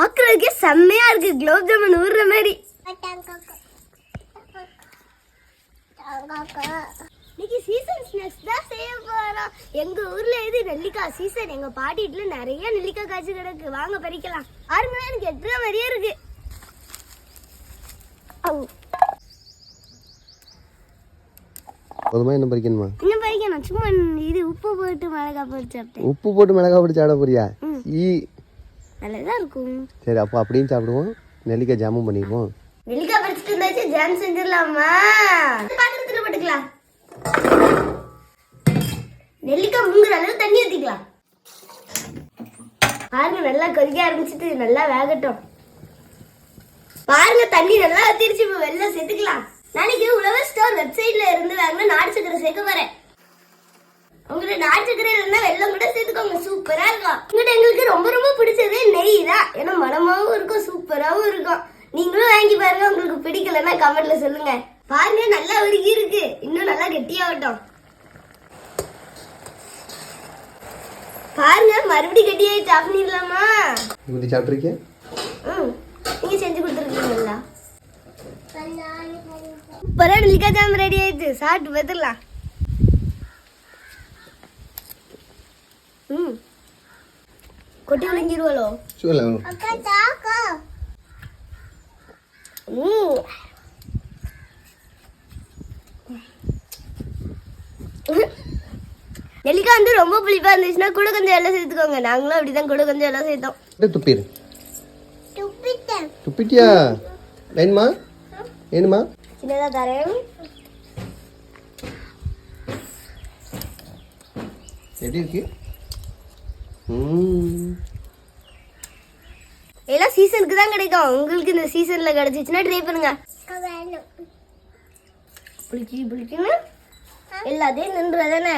பாக்குறதுக்கே செம்மையா இருக்கு, குலோப் ஜாமுன் ஊறுற மாதிரி. இன்னைக்கு சீசன் ஸ்நாக்ஸ் தான் செய்ய போறோம். எங்க ஊர்ல இது நெல்லிக்காய் சீசன். எங்க பாட்டி வீட்டுல நிறைய நெல்லிக்காய் காய்ச்சி கிடக்கு, வாங்க பறிக்கலாம். ஆறுங்களா எனக்கு எட்டுற மாதிரியே இருக்கு. போதுமா என்ன பறிக்கணுமா? இன்னும் பறிக்கணும். சும்மா இது உப்பு போட்டு மிளகாய் போட்டு சாப்பிட்டேன். உப்பு போட்டு மிளகாய் போட்டு சாப்பிட போறியா? நல்லதா இருக்கும். சரி அப்போ அப்படியும் சாப்பிடுவோம். நெல்லிக்காய் ஜாமுன் பண்ணிடுவோம். நெல்லிக்காய் பறிச்சுட்டு இருந்தாச்சு, ஜாம் செஞ்சிடலாமா? பாத்திரத்துல போட்டுக்கலாம். நெல்லிக்காய் முங்குற அளவு தண்ணி ஊத்திக்கலாம். பாருங்க நல்லா கொதிக்க ஆரம்பிச்சுட்டு, நல்லா வேகட்டும். பாருங்க தண்ணி நல்லா ஊத்திருச்சு. இப்ப வெல்லம் சேர்த்துக்கலாம். நாளைக்கு உழவர் ஸ்டோர் வெப்சைட்ல இருந்து வாங்கின நாட்டு சக்கரை சேர்க்க வரேன். உங்கள்கிட்ட நாட்டு சக்கரை இல்லைன்னா வெல்லம் கூட சேர்த்துக்கோங்க, சூப்பரா இருக்கும். உங்கள்கிட்ட எங்களுக்கு ரொம்ப ரொம்ப பிடிச்சது நெய் தான். ஏன்னா மனமாவும் இருக்கும், சூப்பராகவும் இருக்கும். நீங்களும் வாங்கி பாருங்க. உங்களுக்கு பிடிக்கலன்னா கமெண்ட்ல சொல்லுங்க. பாருங்க நல்லா உருகி இருக்கு, இன்னும் நல்லா கெட்டியாகட்டும். பாருங்க மறுபடியும் கெட்டியாயிட்டு. ஆஃப் பண்ணிடலாமா? இப்படி சாப்பிட்ருக்கேன். நீங்க செஞ்சு கொடுத்துருக்கீங்களா? சூப்பரா நெல்லிக்காய் ஜாம் ரெடி ஆயிடுச்சு, சாப்பிட்டு பார்த்துடலாம். கொட்டி விழுங்கிடுவாளோ? நெல்லிக்காய் வந்து ரொம்ப புளிப்பா இருந்துச்சுன்னா கூட கொஞ்சம் எல்லாம் சேர்த்துக்கோங்க. நாங்களும் அப்படிதான் கூட கொஞ்சம் எல்லாம் சேர்த்தோம். துப்பிடு. துப்பிட்டியா? வேணுமா? வேணுமா? சின்னதா தரேன். எப்படி இருக்கு? எல்லாம் சீசனுக்கு தான் கிடைக்கும். உங்களுக்கு இந்த சீசன்ல கிடைச்சிச்சுன்னா ட்ரை பண்ணுங்க. புளிச்சி புளிச்சுன்னு எல்லாத்தையும் நின்றுதானே.